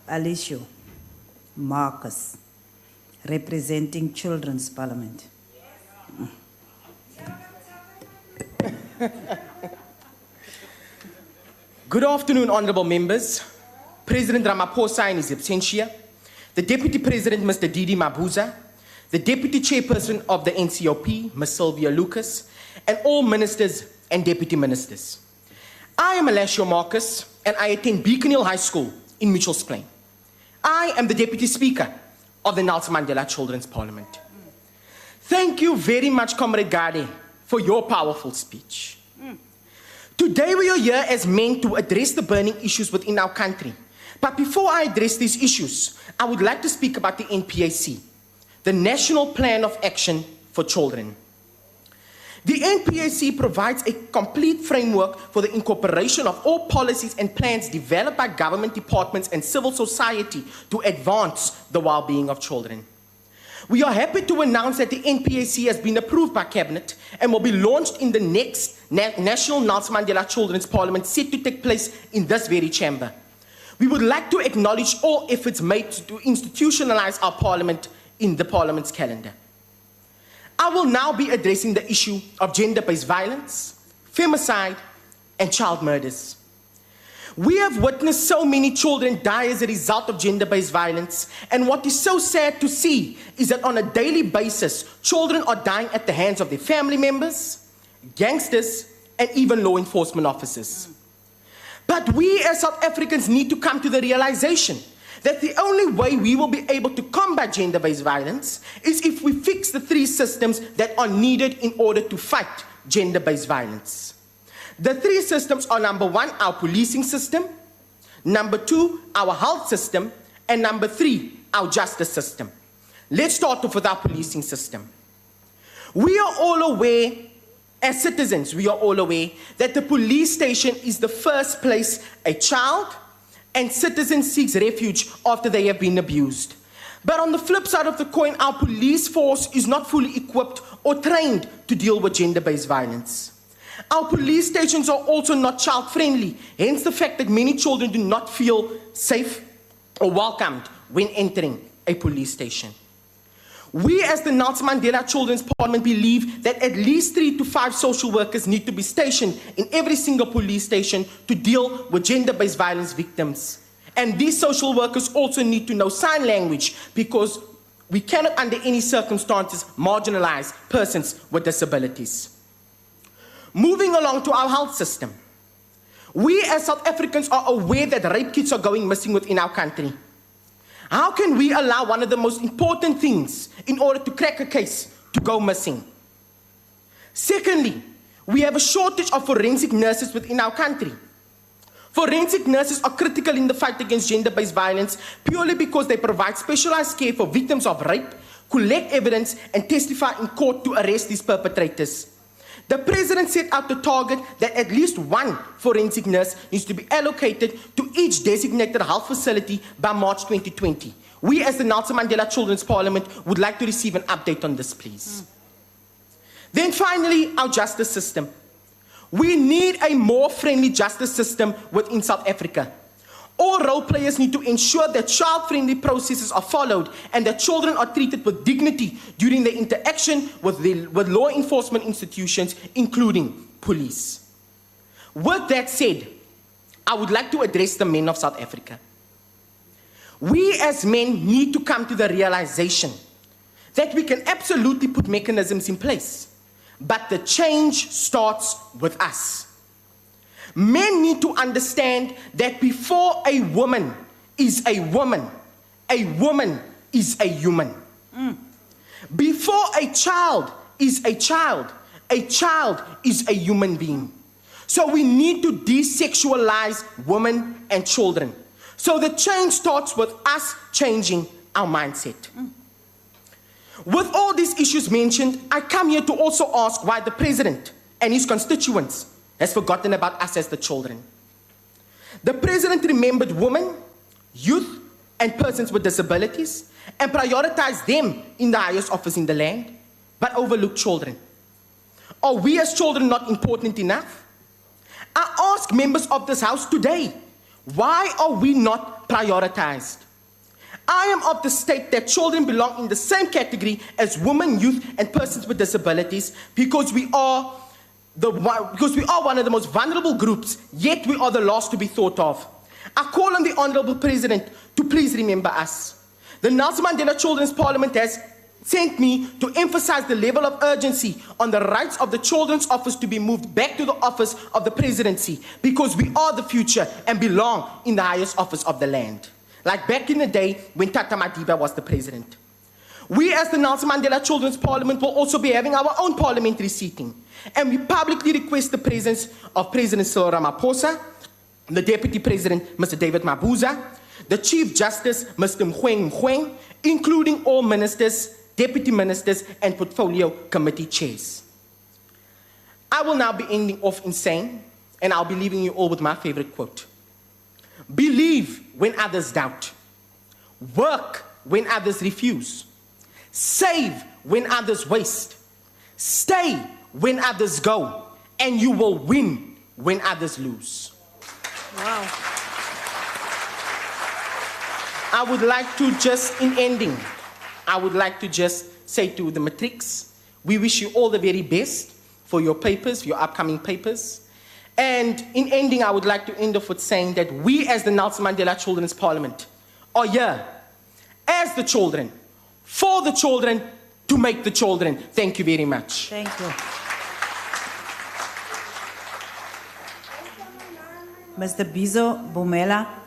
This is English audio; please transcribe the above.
Alessio, Marcus, representing Children's Parliament. Good afternoon, honourable members. President Ramaphosa in his absentia, the Deputy President, Mr. Didi Mabuza, the Deputy Chairperson of the NCOP, Ms. Sylvia Lucas, and all ministers and deputy ministers. I am Alessio Marcus, and I attend Beacon Hill High School in Mitchells Plain. I am the Deputy Speaker of the Nelson Mandela Children's Parliament. Thank you very much, Comrade Gade, for your powerful speech. Today we are here as men to address the burning issues within our country. But before I address these issues, I would like to speak about the NPAC, the National Plan of Action for Children. The NPAC provides a complete framework for the incorporation of all policies and plans developed by government departments and civil society to advance the well-being of children. We are happy to announce that the NPAC has been approved by Cabinet and will be launched in the next National Nelson Mandela Children's Parliament set to take place in this very chamber. We would like to acknowledge all efforts made to institutionalize our Parliament in the Parliament's calendar. I will now be addressing the issue of gender-based violence, femicide, and child murders. We have witnessed so many children die as a result of gender-based violence, and what is so sad to see is that on a daily basis, children are dying at the hands of their family members, gangsters, and even law enforcement officers. But we as South Africans need to come to the realization that the only way we will be able to combat gender-based violence is if we fix the three systems that are needed in order to fight gender-based violence. The three systems are: number one, our policing system; number two, our health system; and number three, our justice system. Let's start off with our policing system. We are all aware, as citizens, we are all aware that the police station is the first place a child and citizen seeks refuge after they have been abused. But on the flip side of the coin, our police force is not fully equipped or trained to deal with gender-based violence. Our police stations are also not child-friendly, hence the fact that many children do not feel safe or welcomed when entering a police station. We as the Nelson Mandela Children's Parliament believe that at least 3 to 5 social workers need to be stationed in every single police station to deal with gender-based violence victims. And these social workers also need to know sign language, because we cannot under any circumstances marginalize persons with disabilities. Moving along to our health system. We as South Africans are aware that rape kits are going missing within our country. How can we allow one of the most important things in order to crack a case to go missing? Secondly, we have a shortage of forensic nurses within our country. Forensic nurses are critical in the fight against gender-based violence purely because they provide specialized care for victims of rape, collect evidence, and testify in court to arrest these perpetrators. The President set out the target that at least one forensic nurse needs to be allocated to each designated health facility by March 2020. We as the Nelson Mandela Children's Parliament would like to receive an update on this, please. Then finally, our justice system. We need a more friendly justice system within South Africa. All role players need to ensure that child-friendly processes are followed and that children are treated with dignity during their interaction with law enforcement institutions, including police. With that said, I would like to address the men of South Africa. We as men need to come to the realization that we can absolutely put mechanisms in place, but the change starts with us. Men need to understand that before a woman is a woman is a human. Before a child is a child is a human being. So we need to desexualize women and children. So the change starts with us changing our mindset. With all these issues mentioned, I come here to also ask why the President and his constituents has forgotten about us as the children. The President remembered women, youth, and persons with disabilities and prioritized them in the highest office in the land, but overlooked children. Are we as children not important enough? I ask members of this House today, why are we not prioritized. I am of the state that children belong in the same category as women, youth, and persons with disabilities because we are one of the most vulnerable groups, yet we are the last to be thought of. I call on the Honourable President to please remember us. The Nelson Mandela Children's Parliament has sent me to emphasize the level of urgency on the rights of the Children's Office to be moved back to the office of the presidency because we are the future and belong in the highest office of the land. Like back in the day when Tata Madiba was the president. We as the Nelson Mandela Children's Parliament will also be having our own parliamentary seating. And we publicly request the presence of President Cyril Ramaphosa, the Deputy President, Mr. David Mabuza, the Chief Justice, Mr. Mkhweng, including all ministers, deputy ministers, and portfolio committee chairs. I will now be ending off in saying, and I'll be leaving you all with my favorite quote. Believe when others doubt. Work when others refuse. Save when others waste. Stay when others go. And you will win when others lose. Wow. I would like to just, in ending, I would like to just say to the matrics, we wish you all the very best for your papers, your upcoming papers. And in ending, I would like to end off with saying that we as the Nelson Mandela Children's Parliament are here as the children, for the children, to make the children. Thank you very much. Thank you. Mr. Bizo Bomela.